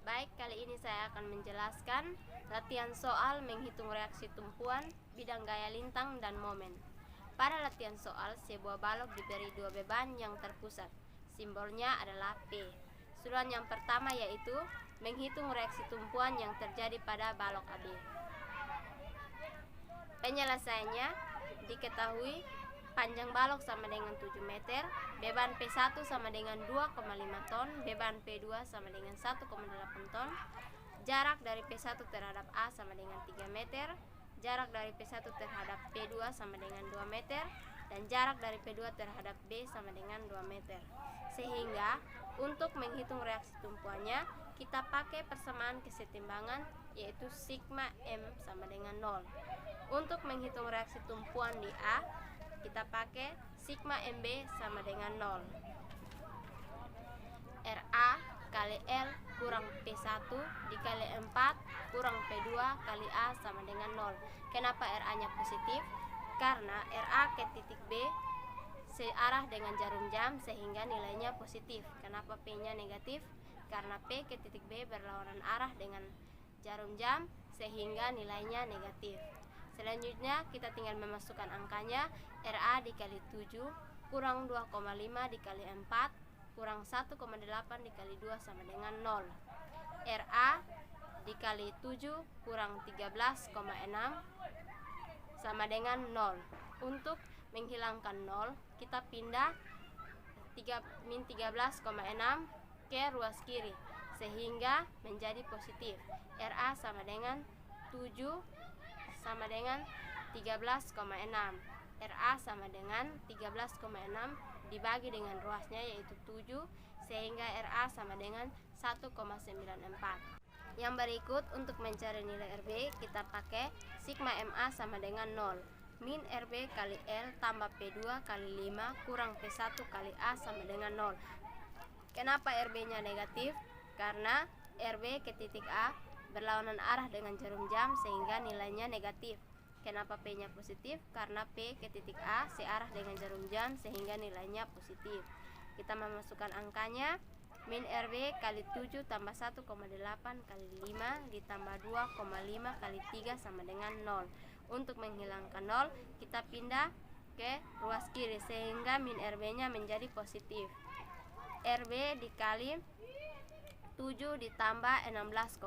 Baik, kali ini saya akan menjelaskan latihan soal menghitung reaksi tumpuan, bidang gaya lintang, dan momen. Pada latihan soal, sebuah balok diberi dua beban yang terpusat. Simbolnya adalah P. Suruhan yang pertama yaitu menghitung reaksi tumpuan yang terjadi pada balok AB. Penyelesaiannya diketahui panjang balok sama dengan 7 meter, beban P1 sama dengan 2,5 ton, beban P2 sama dengan 1,8 ton, jarak dari P1 terhadap A sama dengan 3 meter, jarak dari P1 terhadap P2 sama dengan 2 meter, dan jarak dari P2 terhadap B sama dengan 2 meter. Sehingga untuk menghitung reaksi tumpuannya, kita pakai persamaan kesetimbangan yaitu sigma M sama dengan 0. Untuk menghitung reaksi tumpuan di A, kita pakai sigma MB sama dengan 0. RA kali L kurang P1 dikali 4 kurang P2 kali A sama dengan 0. Kenapa RA-nya positif? Karena RA ke titik B searah dengan jarum jam sehingga nilainya positif. Kenapa P-nya negatif? Karena P ke titik B berlawanan arah dengan jarum jam sehingga nilainya negatif. Selanjutnya kita tinggal memasukkan angkanya. RA dikali 7 kurang 2,5 dikali 4 kurang 1,8 dikali 2 sama dengan 0. RA dikali 7 kurang 13,6 sama dengan 0. Untuk menghilangkan 0, kita pindah min 13,6 ke ruas kiri sehingga menjadi positif. RA sama dengan 7 sama dengan 13,6. RA sama dengan 13,6 dibagi dengan ruasnya yaitu 7 sehingga RA sama dengan 1,94. Yang berikut untuk mencari nilai RB kita pakai sigma MA sama dengan 0. Min RB kali L tambah P2 kali 5 kurang P1 kali A sama dengan 0. Kenapa RB-nya negatif? Karena RB ke titik A berlawanan arah dengan jarum jam sehingga nilainya negatif. Kenapa P-nya positif? Karena P ke titik A searah dengan jarum jam sehingga nilainya positif. Kita memasukkan angkanya. Min RB kali 7 tambah 1,8 kali 5 ditambah 2,5 kali 3 sama dengan 0. Untuk menghilangkan 0, kita pindah ke ruas kiri sehingga min RB-nya menjadi positif. RB dikali 7 ditambah 16,5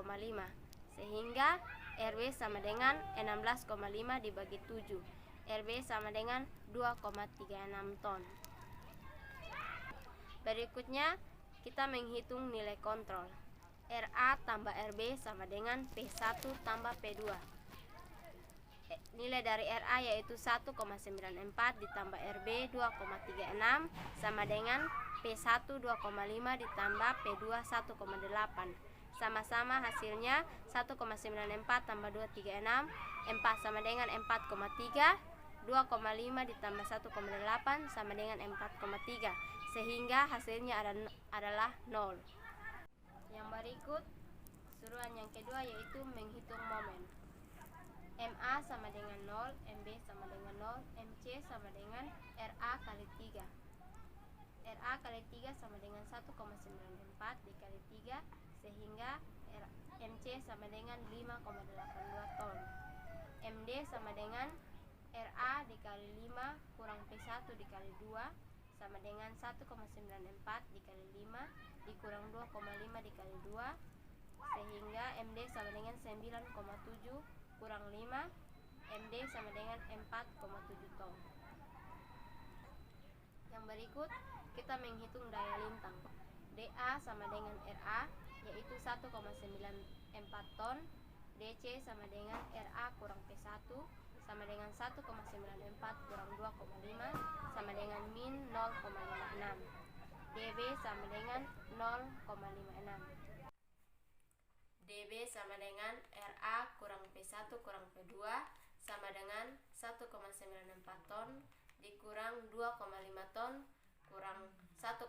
sehingga RB sama dengan 16,5 dibagi 7. RB sama dengan 2,36 ton. Berikutnya kita menghitung nilai kontrol. RA tambah RB sama dengan P1 tambah P2. Nilai dari RA yaitu 1,94 ditambah RB 2,36 sama dengan P1 2,5 ditambah P2 1,8. Sama-sama hasilnya 1,94 tambah 236 4 sama dengan 4,3. 2,5 ditambah 1,8 sama dengan 4,3 sehingga hasilnya adalah 0. Yang berikut suruhan yang kedua yaitu menghitung momen. MA sama dengan 0, MB sama dengan 0, MC sama dengan RA kali 3. RA kali 3 sama dengan 1,94 dikali 3 sehingga MC sama dengan 5,82 ton. MD sama dengan RA dikali 5 kurang P1 dikali 2 sama dengan 1,94 dikali 5 dikurang 2,5 dikali 2 sehingga MD sama dengan 9,7 kurang 5, MD sama dengan 4,7 ton. Yang berikut kita menghitung daya lintang. DA sama dengan RA yaitu 1,94 ton. DC sama dengan RA kurang P1 sama dengan 1,94 kurang 2,5 sama dengan min 0,56. DB sama dengan 0,56. DB sama dengan RA kurang P1 kurang P2 sama dengan 1,94 ton dikurang 2,5 ton kurang 1,8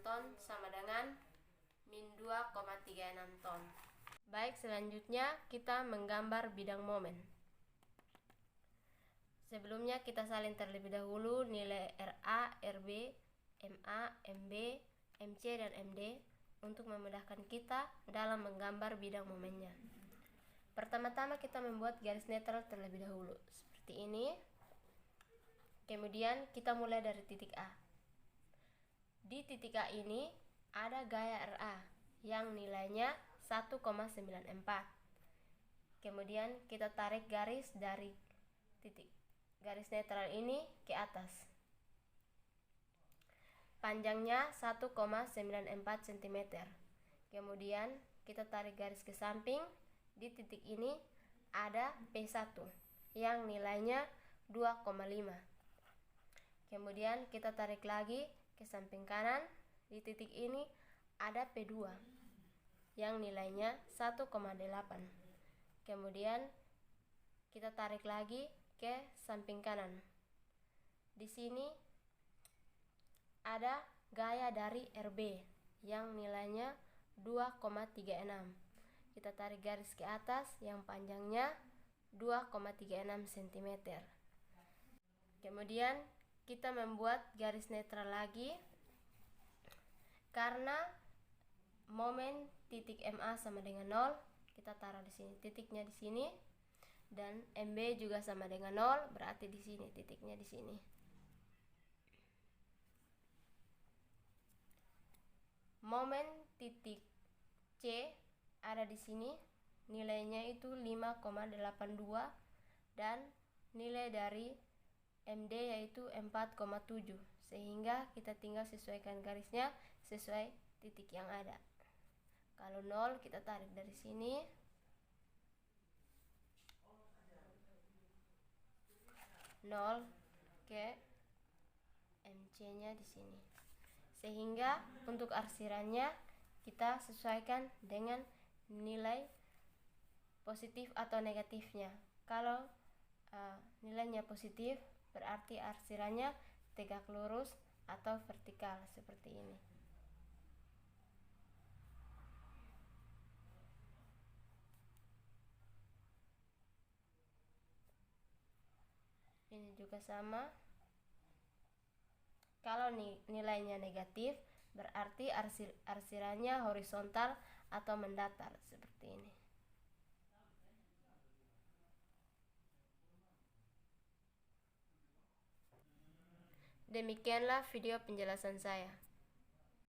ton sama dengan min 2,36 ton. Baik, selanjutnya kita menggambar bidang momen. Sebelumnya kita salin terlebih dahulu nilai RA, RB, MA, MB, MC, dan MD. untuk memudahkan kita dalam menggambar bidang momennya. Pertama-tama kita membuat garis netral terlebih dahulu, seperti ini. Kemudian kita mulai dari titik A. Di titik A ini ada gaya RA yang nilainya 1,94. Kemudian kita tarik garis dari titik garis netral ini ke atas. Panjangnya 1,94 cm. Kemudian kita tarik garis ke samping. Di titik ini ada P1 yang nilainya 2,5. Kemudian kita tarik lagi ke samping kanan. Di titik ini ada P2 yang nilainya 1,8. Kemudian kita tarik lagi ke samping kanan. Di sini ada gaya dari RB yang nilainya 2,36. Kita tarik garis ke atas yang panjangnya 2,36 cm. Kemudian kita membuat garis netral lagi karena momen titik MA sama dengan 0. Kita taruh di sini titiknya di sini, dan MB juga sama dengan 0, berarti di sini titiknya di sini. Momen titik C ada di sini, nilainya itu 5,82 dan nilai dari MD yaitu 4,7, sehingga kita tinggal sesuaikan garisnya sesuai titik yang ada. Kalau 0 kita tarik dari sini. 0 ke MC-nya di sini. Sehingga untuk arsirannya kita sesuaikan dengan nilai positif atau negatifnya. Kalau nilainya positif berarti arsirannya tegak lurus atau vertikal seperti ini. Ini juga sama. Kalau nilainya negatif berarti arsirannya horizontal atau mendatar seperti ini. Demikianlah video penjelasan saya.